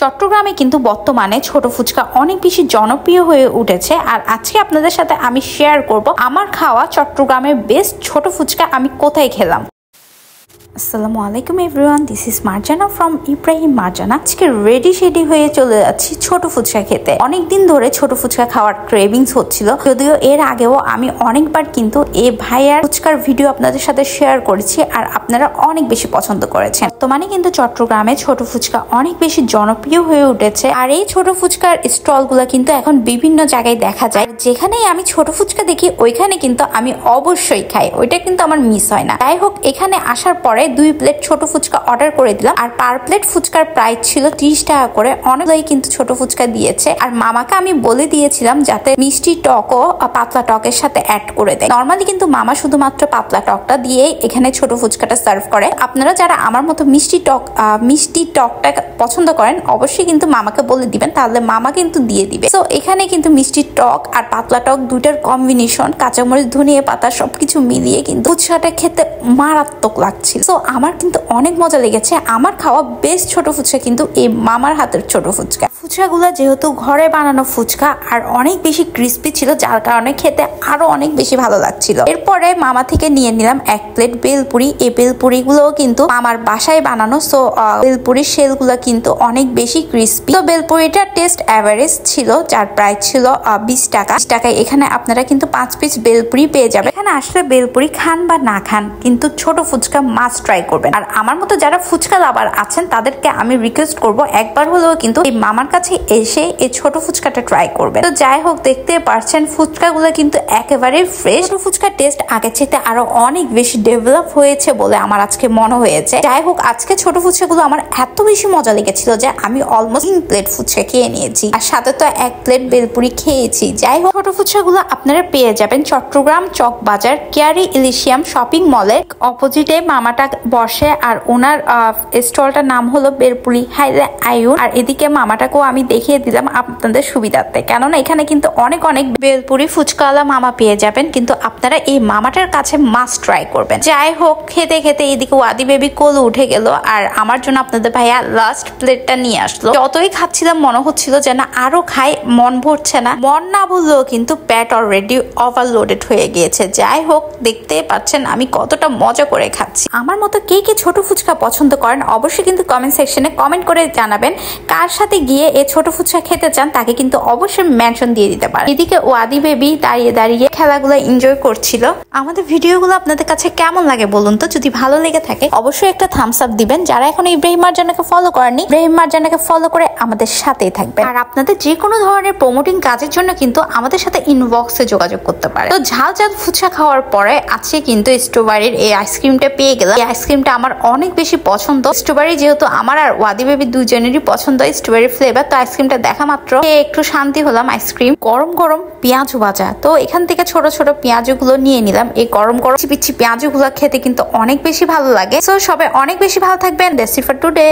চট্টগ্রামে কিন্তু বর্তমানে ছোট ফুচকা অনেক বেশি জনপ্রিয় হয়ে উঠেছে। আর আজকে আপনাদের সাথে আমি শেয়ার করব আমার খাওয়া চট্টগ্রামের বেস্ট ছোট ফুচকা আমি কোথায় খেলাম। আসসালামু আলাইকুম everyone, this is Marjana from Ibrahim Marjana. আজকে রেডি হয়ে চলে যাচ্ছি ছোট ফুচকা খেতে। অনেকদিন ধরে ছোট ফুচকা খাওয়ার ক্রেভিংস হচ্ছিল, যদিও এর আগেও আমি অনেকবার কিন্তু এই ভাইয়ার ফুচকার ভিডিও আপনাদের সাথে শেয়ার করেছি আর আপনারা অনেক বেশি পছন্দ করেছেন। বর্তমানে কিন্তু চট্টগ্রামে ছোট ফুচকা অনেক বেশি জনপ্রিয় হয়ে উঠেছে। আর এই ছোট ফুচকার স্টলগুলো কিন্তু এখন বিভিন্ন জায়গায় দেখা যায়। যেখানেই আমি ছোট ফুচকা দেখি ওইখানে কিন্তু আমি অবশ্যই খাই, ওইটা কিন্তু আমার মিস হয় না। যাই হোক, এখানে আসার পরে 2 প্লেট ছোট ফুচকা অর্ডার করে দিলাম। আর পার প্লেট ফুচকার প্রাইস ছিল 30 টাকা করে। অনেকগুলোই কিন্তু ছোট ফুচকা দিয়েছে। আর মামাকে আমি বলে দিয়েছিলাম যাতে মিষ্টি টকও পাতলা টকের সাথে অ্যাড করে দেয়। নর্মালি কিন্তু মামা শুধুমাত্র পাতলা টকটা দিয়ে এখানে ছোট ফুচকাটা সার্ভ করে। আপনারা যারা আমার মতো মিষ্টি টকটা পছন্দ করেন অবশ্যই কিন্তু মামাকে বলে দিবেন, তাহলে মামা কিন্তু দিয়ে দিবে। তো এখানে কিন্তু মিষ্টি টক আর পাতলা টক দুইটার কম্বিনেশন, কাঁচামরিচ ধনিয়া পাতা সবকিছু মিলিয়ে কিন্তু ফুচকাটা খেতে মারাত্মক লাগছিল। তো আমার কিন্তু অনেক মজা লেগেছে। আমার খাওয়া বেস্ট ছোট ফুচকা কিন্তু এই মামার হাতের ছোট ফুচকা। ফুচকাগুলো যেহেতু ঘরে বানানো ফুচকা আর অনেক বেশি ক্রিস্পি ছিল, যার কারণে খেতে আরো অনেক বেশি ভালো লাগছিল। এরপরে মামা থেকে নিয়ে নিলাম 1 প্লেট বেলপুরি। এই বেলপুরি গুলোও কিন্তু আমার বাসায় বানানো। সো বেলপুরির শেল গুলো কিন্তু অনেক বেশি ক্রিস্পি। তো বেলপুরিটা টেস্ট এভারেজ ছিল, যার প্রাইস ছিল 20 টাকা। 20 টাকায় এখানে আপনারা কিন্তু 5 পিস বেলপুরি পেয়ে যাবেন। এখানে আসলে বেলপুরি খান বা না খান, কিন্তু ছোট ফুচকা মাস্ট ট্রাই করবেন। আর আমার মতো যারা ফুচকা লাভার আছেন তাদেরকে আমি রিকোয়েস্ট করব একবার হলেও কিন্তু এই মামার কাছে এসে এই ছোট ফুচকাটা ট্রাই করবেন। তো যাই হোক, দেখতে পারছেন ফুচকাগুলো কিন্তু একেবারে ফ্রেশ। ছোট ফুচকার টেস্ট আগের চাইতে আরো অনেক বেশি ডেভেলপ হয়েছে বলে আমার আজকে মনে হয়েছে। যাই হোক, আজকে ছোট ফুচকাগুলো আমার এত বেশি মজা লেগেছিল যে আমি অলমোস্ট 3 প্লেট ফুচকা খেয়ে নিয়েছি, আর সাথে তো 1 প্লেট বেলপুরি খেয়েছি। যাই হোক, ছোট ফুচকাগুলো আপনারা পেয়ে যাবেন চট্টগ্রাম চক বাজার কেয়ারি ইলিশিয়াম শপিং মলের অপোজিটে মামাটা বসে। আর ওনার স্টলটার নাম হলো বেলপুরি হাইলে আয়ুন। আর এদিকে মামাটাকেও আমি দেখিয়ে দিলাম আপনাদের সুবিধার্থে, কেননা এখানে কিন্তু অনেক বেলপুরি ফুচকাওয়ালা মামা পেয়ে যাবেন, কিন্তু আপনারা এই মামাটার কাছে মাস্ট ট্রাই করবেন। যাই হোক, খেতে খেতে এদিকে ওয়াদি বেবি কোল উঠে গেল আর আমার জন্য আপনাদের ভাইয়া লাস্ট প্লেটটা নিয়ে আসলো। যতই খাচ্ছিলাম মনে হচ্ছিল যে না আরো খাই, মন ভরছে না। মন না ভরলেও কিন্তু পেট অলরেডি ওভারলোডেড হয়ে গিয়েছে। যাই হোক, দেখতে পাচ্ছেন আমি কতটা মজা করে খাচ্ছি। আমার মতো কে কে ছোট ফুচকা পছন্দ করেন অবশ্যই কিন্তু কমেন্ট সেকশনে কমেন্ট করে জানাবেন। কার সাথে গিয়ে এই ছোট ফুচকা খেতে চান তাকে কিন্তু অবশ্যই মেনশন দিয়ে দিতে পারেন। এদিকে ওয়াদি বেবি দাঁড়িয়ে খেলাগুলো এনজয় করছিল। আমাদের ভিডিওগুলো আপনাদের কাছে কেমন লাগে বলুন তো। যদি ভালো লেগে থাকে অবশ্যই একটা থামস আপ দিবেন। যারা এখন ইব্রাহিম মার্জানাকে ফলো করেননি, ইব্রাহিম মার্জানাকে ফলো করে আমাদের সাথেই থাকবেন। আর আপনাদের যে কোনো ধরনের প্রমোটিং কাজের জন্য কিন্তু আমাদের সাথে ইনবক্সে যোগাযোগ করতে পারে। তো ঝাল ফুচকা খাওয়ার পরে আজকে কিন্তু স্ট্রবেরির এই আইসক্রিমটা পেয়ে গেলাম। এই আইসক্রিমটা আমার অনেক বেশি পছন্দ। স্ট্রবেরি যেহেতু আমার আর ওয়াদি বেবি দুজনেরই পছন্দ স্ট্রবেরি ফ্লেভার, তো আইসক্রিমটা দেখা মাত্র একটু শান্তি হলাম। আইসক্রিম গরম পেঁয়াজ ভাজা, তো এখান থেকে ছোট ছোট পেঁয়াজ গুলো নিয়ে নিলাম। এই গরম পিচ্ছি পেঁয়াজ গুলো খেতে কিন্তু অনেক বেশি ভালো লাগে। তো সবাই অনেক বেশি ভালো থাকবেন। That's it for today.